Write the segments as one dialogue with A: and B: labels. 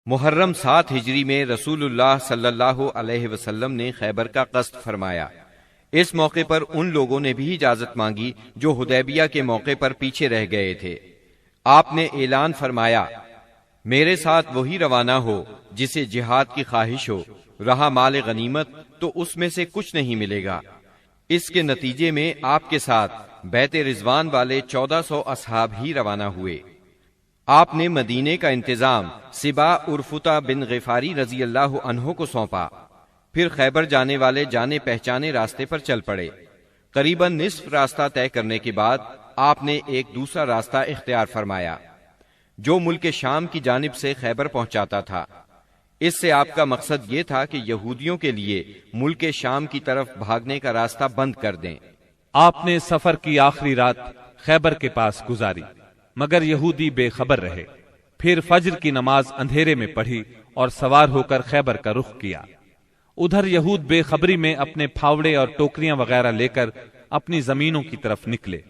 A: محرم 7 ہجری میں رسول اللہ صلی اللہ علیہ وسلم نے خیبر کا قصد فرمایا۔ اس موقع پر ان لوگوں نے بھی اجازت مانگی جو حدیبیہ کے موقع پر پیچھے رہ گئے تھے۔ آپ نے اعلان فرمایا، میرے ساتھ وہی روانہ ہو جسے جہاد کی خواہش ہو، رہا مال غنیمت تو اس میں سے کچھ نہیں ملے گا۔ اس کے نتیجے میں آپ کے ساتھ بیت رضوان والے 1400 اصحاب ہی روانہ ہوئے۔ آپ نے مدینے کا انتظام سبا عرفتہ بن غفاری رضی اللہ عنہ کو سونپا، پھر خیبر جانے والے جانے پہچانے راستے پر چل پڑے۔ قریباً نصف راستہ طے کرنے کے بعد آپ نے ایک دوسرا راستہ اختیار فرمایا جو ملک شام کی جانب سے خیبر پہنچاتا تھا۔ اس سے آپ کا مقصد یہ تھا کہ یہودیوں کے لیے ملک شام کی طرف بھاگنے کا راستہ بند کر دیں۔
B: آپ نے سفر کی آخری رات خیبر کے پاس گزاری، مگر یہودی بے خبر رہے۔ پھر فجر کی نماز اندھیرے میں پڑھی اور سوار ہو کر خیبر کا رخ کیا۔ ادھر یہود بے خبری میں اپنے پھاوڑے اور ٹوکریاں وغیرہ لے کر اپنی زمینوں کی طرف نکلے۔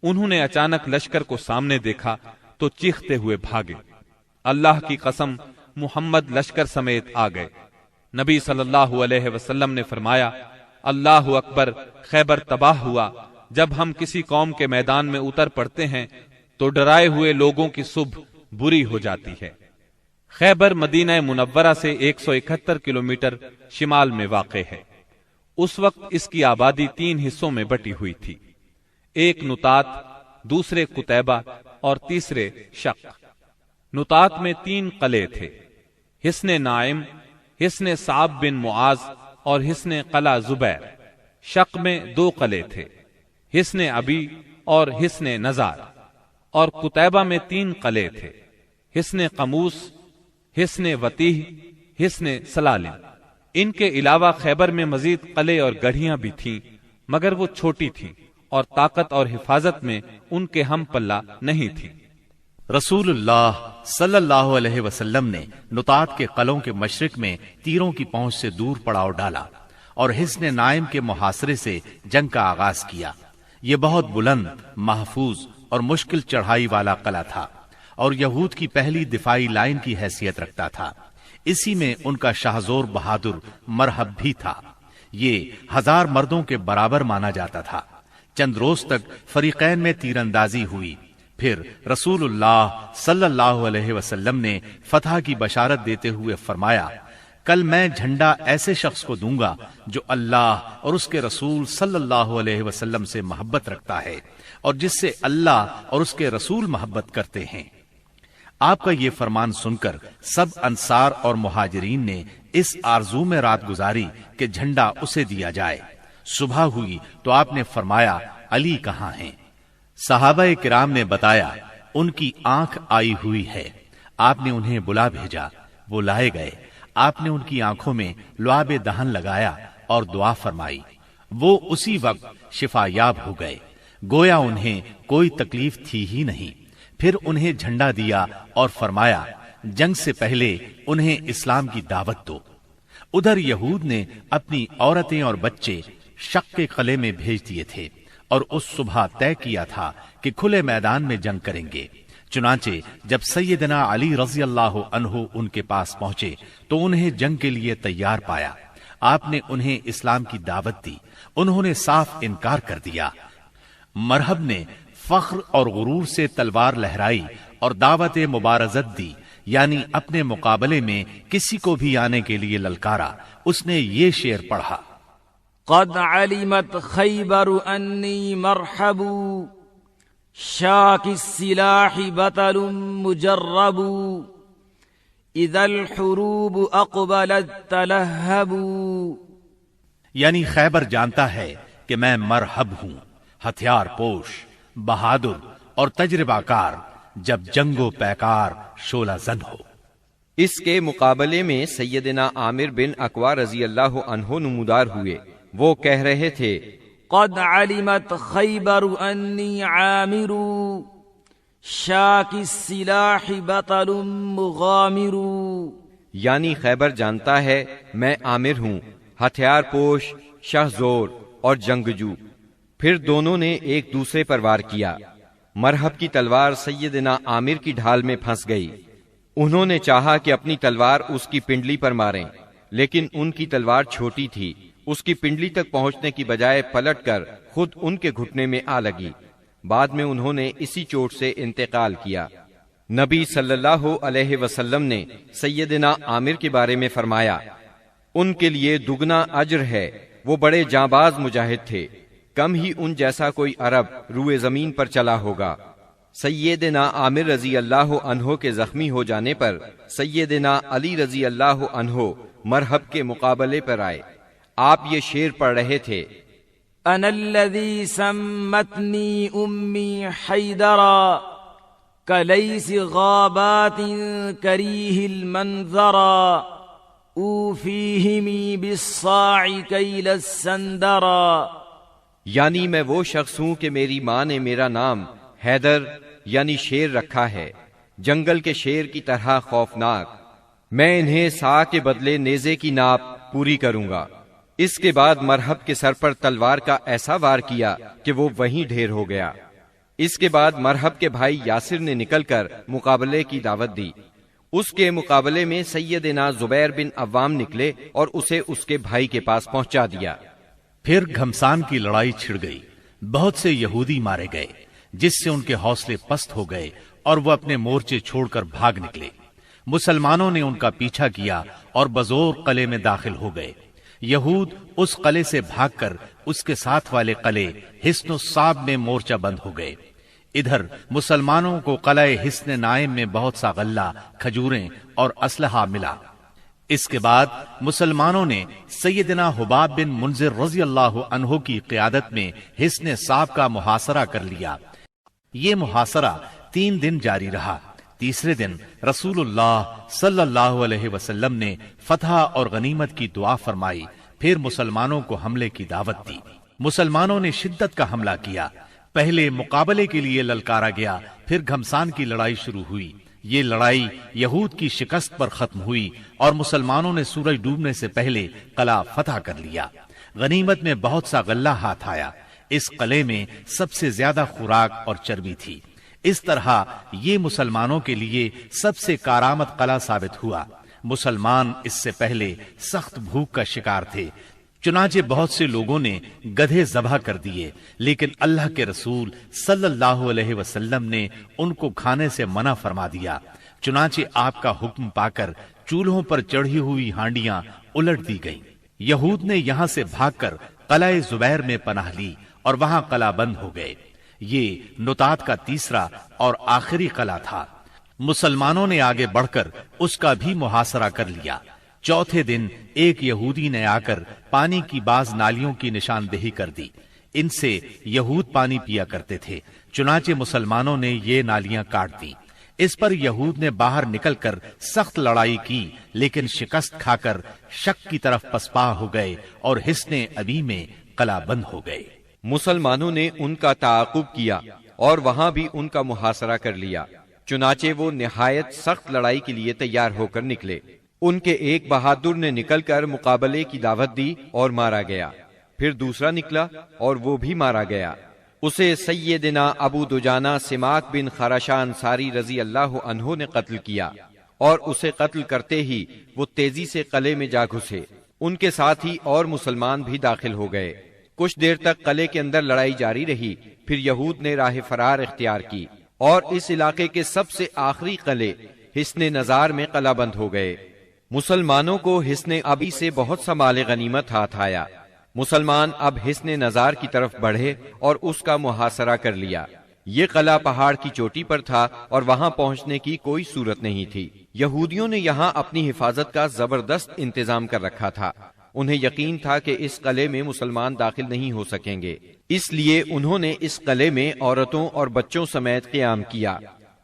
B: انہوں نے اچانک لشکر کو سامنے دیکھا تو چیختے ہوئے بھاگے۔ اللہ کی قسم، محمد لشکر سمیت آ گئے۔ نبی صلی اللہ علیہ وسلم نے فرمایا، اللہ اکبر، خیبر تباہ ہوا۔ جب ہم کسی قوم کے میدان میں اتر پڑتے ہیں تو ڈرائے ہوئے لوگوں کی صبح بری ہو جاتی ہے۔ خیبر مدینہ منورہ سے 171 کلومیٹر شمال میں واقع ہے۔ اس وقت اس کی آبادی 3 حصوں میں بٹی ہوئی تھی، ایک نطات، دوسرے قتیبہ اور تیسرے شق۔ نطات میں 3 قلعے تھے، حصن نائم، حصن صعب بن معاذ اور حصن قلعہ زبیر۔ شق میں 2 قلعے تھے، حصن ابی اور حصن نزار، اور قتیبہ میں 3 قلعے تھے، حصن قموس، حصن وتیح، حصن سلالم۔ ان کے علاوہ خیبر میں مزید قلعے اور گڑھیاں بھی تھیں، مگر وہ چھوٹی تھیں اور طاقت اور حفاظت میں ان کے ہم پلہ نہیں تھی۔
C: رسول اللہ صلی اللہ علیہ وسلم نے نطات کے قلعوں کے مشرق میں تیروں کی پہنچ سے دور پڑاؤ ڈالا اور حصن نائم کے محاصرے سے جنگ کا آغاز کیا۔ یہ بہت بلند، محفوظ اور مشکل چڑھائی والا قلعہ تھا اور یہود کی پہلی دفاعی لائن کی حیثیت رکھتا تھا۔ اسی میں ان کا شاہزور بہادر مرحب بھی تھا۔ یہ 1000 مردوں کے برابر مانا جاتا تھا۔ چند روز تک فریقین میں تیر اندازی ہوئی، پھر رسول اللہ صلی اللہ علیہ وسلم نے فتح کی بشارت دیتے ہوئے فرمایا، کل میں جھنڈا ایسے شخص کو دوں گا جو اللہ اور اس کے رسول صلی اللہ علیہ وسلم سے محبت رکھتا ہے اور جس سے اللہ اور اس کے رسول محبت کرتے ہیں۔ آپ کا یہ فرمان سن کر سب انصار اور مہاجرین نے اس آرزو میں رات گزاری کہ جھنڈا اسے دیا جائے۔ صبح ہوئی تو آپ نے فرمایا، علی کہاں ہیں؟ صحابہ کرام نے بتایا، ان کی آنکھ آئی ہوئی ہے۔ آپ نے انہیں بلا بھیجا، وہ لائے گئے۔ آپ نے ان کی آنکھوں میں لعاب دہن لگایا اور دعا فرمائی۔ وہ اسی وقت شفا یاب ہو گئے، گویا انہیں کوئی تکلیف تھی ہی نہیں۔ پھر انہیں جھنڈا دیا اور فرمایا، جنگ سے پہلے انہیں اسلام کی دعوت دو۔ ادھر یہود نے اپنی عورتیں اور بچے شق کے قلعے میں بھیج دیے تھے اور اس صبح طے کیا تھا کہ کھلے میدان میں جنگ کریں گے۔ چنانچہ جب سیدنا علی رضی اللہ عنہ ان کے پاس پہنچے تو انہیں جنگ کے لیے تیار پایا۔ آپ نے انہیں اسلام کی دعوت دی، انہوں نے صاف انکار کر دیا۔ مرحب نے فخر اور غرور سے تلوار لہرائی اور دعوت مبارزت دی، یعنی اپنے مقابلے میں کسی کو بھی آنے کے لیے للکارا۔ اس نے یہ شعر پڑھا،
D: قد علمت خیبر انی مرحب، شاک السلاح بطل مجرب، اذا الحروب اقبلت تلہب۔
C: یعنی خیبر جانتا ہے کہ میں مرحب ہوں، ہتھیار پوش، بہادر اور تجربہ کار، جب جنگ و پیکار شعلہ زن ہو۔
A: اس کے مقابلے میں سیدنا عامر بن اقوا رضی اللہ عنہ نمودار ہوئے۔ وہ کہہ رہے تھے،
D: قد علمت خیبر انی عامر، شاک السلاح بطل مغامر۔
A: یعنی خیبر جانتا ہے میں عامر ہوں، ہتھیار پوش، شہزور اور جنگجو۔ پھر دونوں نے ایک دوسرے پر وار کیا۔ مرحب کی تلوار سیدنا عامر کی ڈھال میں پھنس گئی۔ انہوں نے چاہا کہ اپنی تلوار اس کی پنڈلی پر ماریں، لیکن ان کی تلوار چھوٹی تھی، اس کی پنڈلی تک پہنچنے کی بجائے پلٹ کر خود ان کے گھٹنے میں آ لگی۔ بعد میں انہوں نے اسی چوٹ سے انتقال کیا۔ نبی صلی اللہ علیہ وسلم نے سیدنا عامر کے بارے میں فرمایا، ان کے لیے دگنا اجر ہے، وہ بڑے جانباز مجاہد تھے، کم ہی ان جیسا کوئی عرب روئے زمین پر چلا ہوگا۔ سیدنا عامر رضی اللہ عنہ کے زخمی ہو جانے پر سیدنا علی رضی اللہ عنہ مرحب کے مقابلے پر آئے۔ آپ یہ شعر پڑھ رہے تھے،
D: انا الذی سمتنی امی حیدرا کلیس غابات کریہ المنظرا اوفیہمی بالصاع کیل السندرا،
A: یعنی میں وہ شخص ہوں کہ میری ماں نے میرا نام حیدر یعنی شیر رکھا ہے، جنگل کے شیر کی طرح خوفناک، میں انہیں سا کے بدلے نیزے کی ناپ پوری کروں گا۔ اس کے بعد مرحب کے سر پر تلوار کا ایسا وار کیا کہ وہ وہیں ڈھیر ہو گیا۔ اس کے بعد مرحب کے بھائی یاسر نے نکل کر مقابلے کی دعوت دی۔ اس کے مقابلے میں سیدنا زبیر بن عوام نکلے اور اسے اس کے بھائی کے پاس پہنچا دیا۔
C: پھر گھمسان کی لڑائی چھڑ گئی، بہت سے یہودی مارے گئے، جس سے ان کے حوصلے پست ہو گئے اور وہ اپنے مورچے چھوڑ کر بھاگ نکلے۔ مسلمانوں نے ان کا پیچھا کیا اور بزور قلعے میں داخل ہو گئے۔ یہود اس قلعے سے بھاگ کر اس کے ساتھ والے قلعے حصن الصاب میں مورچہ بند ہو گئے۔ ادھر مسلمانوں کو قلعہ حصن نائم میں بہت سا غلہ، کھجوریں اور اسلحہ ملا۔ اس کے بعد مسلمانوں نے سیدنا حباب بن منذر رضی اللہ عنہ کی قیادت میں حصن صاب کا محاصرہ کر لیا۔ یہ محاصرہ 3 دن جاری رہا۔ تیسرے دن رسول اللہ صلی اللہ علیہ وسلم نے فتح اور غنیمت کی دعا فرمائی، پھر مسلمانوں کو حملے کی دعوت دی۔ مسلمانوں نے شدت کا حملہ کیا۔ پہلے مقابلے کے لیے للکارا گیا، پھر گھمسان کی لڑائی شروع ہوئی۔ یہ لڑائی یہود کی شکست پر ختم ہوئی اور مسلمانوں نے سورج ڈوبنے سے پہلے قلعہ فتح کر لیا۔ غنیمت میں بہت سا غلہ ہاتھ آیا۔ اس قلعے میں سب سے زیادہ خوراک اور چربی تھی۔ اس طرح یہ مسلمانوں کے لیے سب سے کارآمد قلعہ ثابت ہوا۔ مسلمان اس سے پہلے سخت بھوک کا شکار تھے، چنانچہ بہت سے لوگوں نے گدھے ذبح کر دیے، لیکن اللہ کے رسول صلی اللہ علیہ وسلم نے ان کو کھانے سے منع فرما دیا۔ چنانچہ آپ کا حکم پا کر چولہوں پر چڑھی ہوئی ہانڈیاں الٹ دی گئیں۔ یہود نے یہاں سے بھاگ کر قلعہ زبیر میں پناہ لی اور وہاں قلعہ بند ہو گئے۔ یہ نطات کا تیسرا اور آخری قلعہ تھا۔ مسلمانوں نے آگے بڑھ کر اس کا بھی محاصرہ کر لیا۔ چوتھے دن ایک یہودی نے آ کر پانی کی بعض نالیوں کی نشاندہی کر دی۔ ان سے یہود پانی پیا کرتے تھے، چنانچہ مسلمانوں نے یہ نالیاں کاٹ دی۔ اس پر یہود نے باہر نکل کر سخت لڑائی کی، لیکن شکست کھا کر شک کی طرف پسپا ہو گئے اور حصن ابی میں قلعہ بند ہو گئے۔
A: مسلمانوں نے ان کا تعاقب کیا اور وہاں بھی ان کا محاصرہ کر لیا، چنانچہ وہ نہایت سخت لڑائی کے لیے تیار ہو کر نکلے۔ ان کے ایک بہادر نے نکل کر مقابلے کی دعوت دی اور مارا گیا، پھر دوسرا نکلا اور وہ بھی مارا گیا۔ اسے سیدنا ابو دجانہ سماک بن خراشہ انصاری رضی اللہ عنہ نے قتل کیا، اور اسے قتل کرتے ہی وہ تیزی سے قلعے میں جا گھسے۔ ان کے ساتھ ہی اور مسلمان بھی داخل ہو گئے۔ کچھ دیر تک قلعے کے اندر لڑائی جاری رہی، پھر یہود نے راہ فرار اختیار کی اور اس علاقے کے سب سے آخری قلعے حصن نزار میں قلعہ بند ہو گئے۔ مسلمانوں کو حصن ابی سے بہت سا مال غنیمت ہاتھ آیا۔ مسلمان اب حصن نزار کی طرف بڑھے اور اس کا محاصرہ کر لیا۔ یہ قلعہ پہاڑ کی چوٹی پر تھا اور وہاں پہنچنے کی کوئی صورت نہیں تھی۔ یہودیوں نے یہاں اپنی حفاظت کا زبردست انتظام کر رکھا تھا۔ انہیں یقین تھا کہ اس قلعے میں مسلمان داخل نہیں ہو سکیں گے، اس لیے انہوں نے اس قلعے میں عورتوں اور بچوں سمیت قیام کیا۔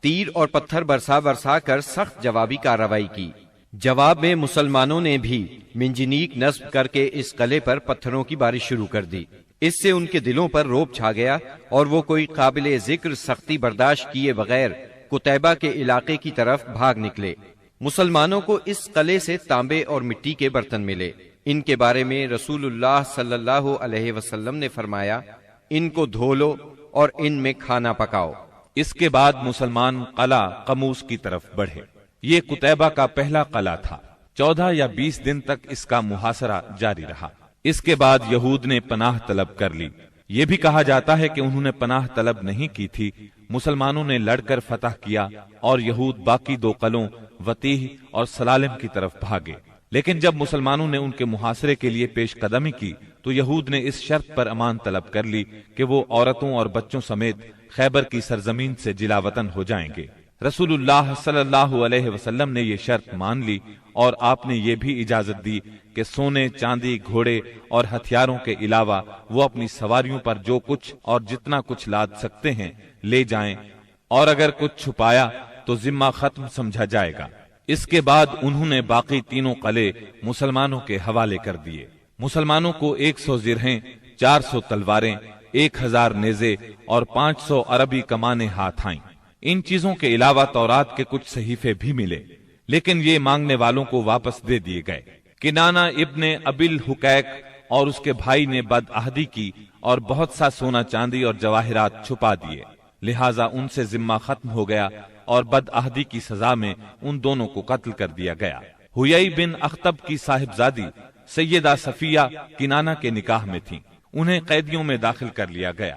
A: تیر اور پتھر برسا کر سخت جوابی کارروائی کی۔ جواب میں مسلمانوں نے بھی منجنیق نصب کر کے اس قلعے پر پتھروں کی بارش شروع کر دی۔ اس سے ان کے دلوں پر رعب چھا گیا اور وہ کوئی قابل ذکر سختی برداشت کیے بغیر قتیبہ کے علاقے کی طرف بھاگ نکلے۔ مسلمانوں کو اس قلعے سے تانبے اور مٹی کے برتن ملے۔ ان کے بارے میں رسول اللہ صلی اللہ علیہ وسلم نے فرمایا، ان کو دھو لو اور ان میں کھانا پکاؤ۔
B: اس کے بعد مسلمان قلعہ قموس کی طرف بڑھے۔ یہ قتیبہ کا پہلا قلعہ تھا۔ 14 یا 20 دن تک اس کا محاصرہ جاری رہا۔ اس کے بعد یہود نے پناہ طلب کر لی۔ یہ بھی کہا جاتا ہے کہ انہوں نے پناہ طلب نہیں کی تھی، مسلمانوں نے لڑ کر فتح کیا اور یہود باقی 2 قلعوں وتیح اور سلالم کی طرف بھاگے۔ لیکن جب مسلمانوں نے ان کے محاصرے کے لیے پیش قدمی کی تو یہود نے اس شرط پر امان طلب کر لی کہ وہ عورتوں اور بچوں سمیت خیبر کی سرزمین سے جلا وطن ہو جائیں گے۔ رسول اللہ صلی اللہ علیہ وسلم نے یہ شرط مان لی اور آپ نے یہ بھی اجازت دی کہ سونے، چاندی، گھوڑے اور ہتھیاروں کے علاوہ وہ اپنی سواریوں پر جو کچھ اور جتنا کچھ لاد سکتے ہیں لے جائیں، اور اگر کچھ چھپایا تو ذمہ ختم سمجھا جائے گا۔ اس کے بعد انہوں نے باقی 3 قلعے مسلمانوں کے حوالے کر دیے۔ مسلمانوں کو 100 زرہیں، 400 تلواریں، 1000 نیزے اور 500 عربی کمانیں ہاتھ آئیں۔ ان چیزوں کے علاوہ تورات کے کچھ صحیفے بھی ملے، لیکن یہ مانگنے والوں کو واپس دے دیے گئے۔ کنانہ ابن ابل حقیق اور اس کے بھائی نے بدعہدی کی اور بہت سا سونا چاندی اور جواہرات چھپا دیے، لہٰذا ان سے ذمہ ختم ہو گیا اور بدعہدی کی سزا میں ان دونوں کو قتل کر دیا گیا۔ حیی بن اخطب کی صاحبزادی سیدہ صفیہ کنانہ کے نکاح میں تھیں، انہیں قیدیوں میں داخل کر لیا گیا۔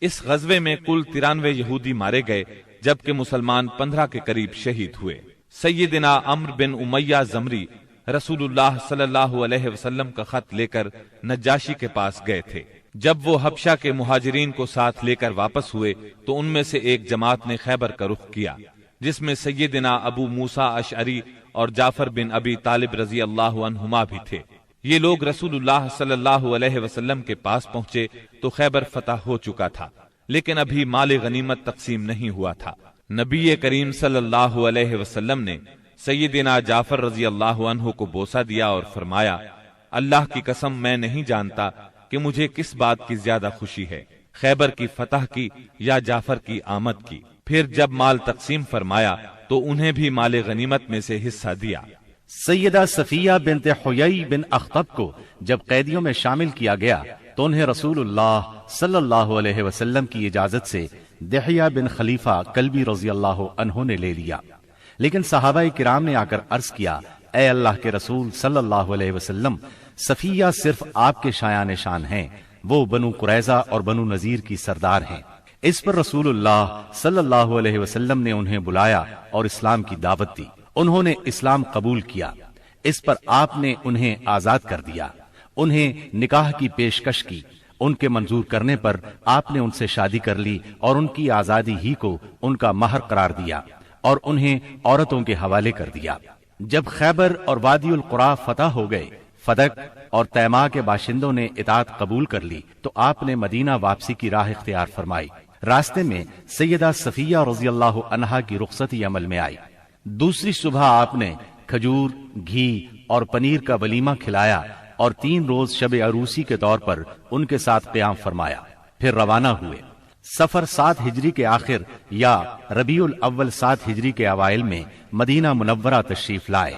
B: اس غزوے میں کل 93 یہودی مارے گئے، جبکہ مسلمان 15 کے قریب شہید ہوئے۔ سیدنا عمرو بن امیہ زمری رسول اللہ صلی اللہ علیہ وسلم کا خط لے کر نجاشی کے پاس گئے تھے۔ جب وہ حبشہ کے مہاجرین کو ساتھ لے کر واپس ہوئے تو ان میں سے ایک جماعت نے خیبر کا رخ کیا، جس میں سیدنا ابو موسیٰ اشعری اور جعفر بن ابی طالب رضی اللہ عنہما بھی تھے۔ یہ لوگ رسول اللہ صلی اللہ علیہ وسلم کے پاس پہنچے تو خیبر فتح ہو چکا تھا، لیکن ابھی مال غنیمت تقسیم نہیں ہوا تھا۔ نبی کریم صلی اللہ علیہ وسلم نے سیدنا جعفر رضی اللہ عنہ کو بوسہ دیا اور فرمایا، اللہ کی قسم میں نہیں جانتا کہ مجھے کس بات کی زیادہ خوشی ہے، خیبر کی فتح کی یا جعفر کی آمد کی۔ پھر جب مال تقسیم فرمایا تو انہیں بھی مال غنیمت میں سے حصہ دیا۔
C: سیدہ صفیہ بنت حیی بن اخطب کو جب قیدیوں میں شامل کیا گیا تو انہیں رسول اللہ صلی اللہ علیہ وسلم کی اجازت سے دحیہ بن خلیفہ کلبی رضی اللہ عنہ نے لے لیا، لیکن صحابہ کرام نے آ کر عرض کیا، اے اللہ کے رسول صلی اللہ علیہ وسلم، صفیہ صرف آپ کے شایان شان ہیں، وہ بنو قریظہ اور بنو نذیر کی سردار ہیں۔ اس پر رسول اللہ صلی اللہ علیہ وسلم نے انہیں بلایا اور اسلام کی دعوت دی۔ انہوں نے اسلام قبول کیا۔ اس پر آپ نے انہیں آزاد کر دیا، انہیں نکاح کی پیشکش کی۔ ان کے منظور کرنے پر آپ نے ان سے شادی کر لی اور ان کی آزادی ہی کو ان کا مہر قرار دیا اور انہیں عورتوں کے حوالے کر دیا۔ جب خیبر اور وادی القریٰ فتح ہو گئے، فدق اور تیما کے باشندوں نے اطاعت قبول کر لی تو آپ نے مدینہ واپسی کی راہ اختیار فرمائی۔ راستے میں سیدہ صفیہ رضی اللہ عنہا کی رخصتی عمل میں آئی۔ دوسری صبح آپ نے کھجور، گھی اور پنیر کا ولیمہ کھلایا اور 3 روز شب عروسی کے طور پر ان کے ساتھ قیام فرمایا، پھر روانہ ہوئے۔ سفر 7 ہجری کے آخر یا ربیع الاول 7 ہجری کے اوائل میں مدینہ منورہ تشریف لائے۔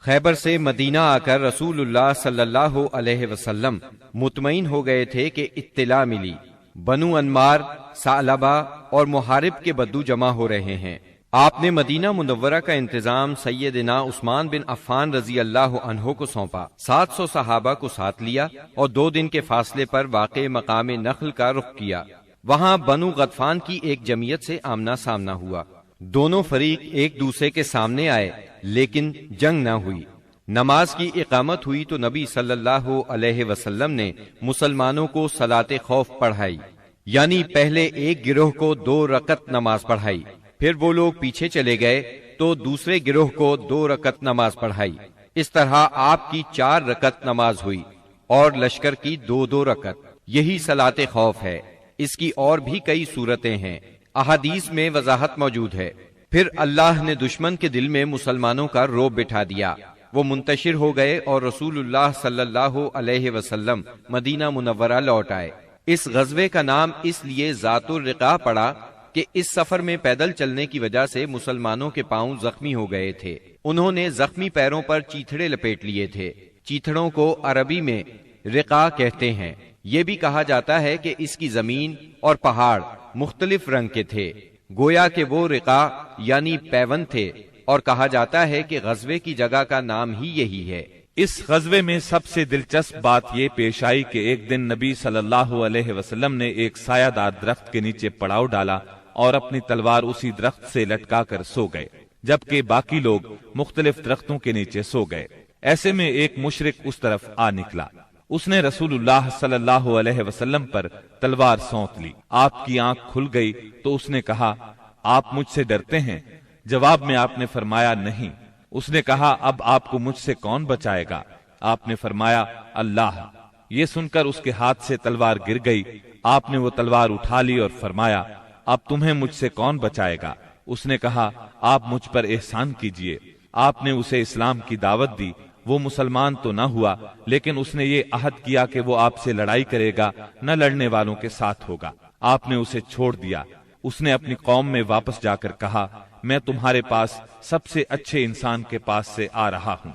A: خیبر سے مدینہ آ کر رسول اللہ صلی اللہ علیہ وسلم مطمئن ہو گئے تھے کہ اطلاع ملی بنو انمار، ثعلبہ اور محارب کے بدو جمع ہو رہے ہیں۔ آپ نے مدینہ منورہ کا انتظام سیدنا عثمان بن عفان رضی اللہ عنہ کو سونپا، 700 صحابہ کو ساتھ لیا اور 2 دن کے فاصلے پر واقع مقام نخل کا رخ کیا۔ وہاں بنو غطفان کی ایک جمعیت سے آمنا سامنا ہوا۔ دونوں فریق ایک دوسرے کے سامنے آئے لیکن جنگ نہ ہوئی۔ نماز کی اقامت ہوئی تو نبی صلی اللہ علیہ وسلم نے مسلمانوں کو صلاۃ خوف پڑھائی، یعنی پہلے ایک گروہ کو 2 رکعت نماز پڑھائی، پھر وہ لوگ پیچھے چلے گئے تو دوسرے گروہ کو 2 رکعت نماز پڑھائی۔ اس طرح آپ کی 4 رکعت نماز ہوئی اور لشکر کی 2 رکعت۔ یہی صلاۃ خوف ہے۔ اس کی اور بھی کئی صورتیں ہیں، احادیث میں وضاحت موجود ہے۔ پھر اللہ نے دشمن کے دل میں مسلمانوں کا رعب بٹھا دیا، وہ منتشر ہو گئے اور رسول اللہ صلی اللہ علیہ وسلم مدینہ منورہ لوٹ آئے۔ اس غزوے کا نام اس لیے ذات الرقاع پڑا کہ اس سفر میں پیدل چلنے کی وجہ سے مسلمانوں کے پاؤں زخمی ہو گئے تھے۔ انہوں نے زخمی پیروں پر چیتھڑے لپیٹ لیے تھے۔ چیتھڑوں کو عربی میں رقاع کہتے ہیں۔ یہ بھی کہا جاتا ہے کہ اس کی زمین اور پہاڑ مختلف رنگ کے تھے، گویا کہ وہ رقاع یعنی پیون تھے اور کہا جاتا ہے کہ غزوے کی جگہ کا نام ہی یہی ہے۔
B: اس غزوے میں سب سے دلچسپ بات یہ پیش آئی کہ ایک دن نبی صلی اللہ علیہ وسلم نے ایک سایہ دار درخت کے نیچے پڑاؤ ڈالا اور اپنی تلوار اسی درخت سے لٹکا کر سو گئے، جبکہ باقی لوگ مختلف درختوں کے نیچے سو گئے۔ ایسے میں ایک مشرک اس طرف آ نکلا، اس نے رسول اللہ صلی اللہ علیہ وسلم پر تلوار سونت لی۔ آپ کی آنکھ کھل گئی تو اس نے کہا، آپ مجھ سے ڈرتے ہیں؟ جواب میں آپ نے فرمایا، نہیں۔ اس نے کہا، اب آپ کو مجھ سے کون بچائے گا؟ آپ نے فرمایا، اللہ۔ یہ سن کر اس کے ہاتھ سے تلوار گر گئی۔ آپ نے وہ تلوار اٹھا لی اور فرمایا، اب تمہیں مجھ سے کون بچائے گا؟ اس نے کہا، آپ مجھ پر احسان کیجئے۔ آپ نے اسے اسلام کی دعوت دی۔ وہ مسلمان تو نہ ہوا، لیکن اس نے یہ عہد کیا کہ وہ آپ سے لڑائی کرے گا، نہ لڑنے والوں کے ساتھ ہوگا۔ آپ نے اسے چھوڑ دیا۔ اس نے اپنی قوم میں واپس جا کر کہا، میں تمہارے پاس سب سے اچھے انسان کے پاس سے آ رہا ہوں۔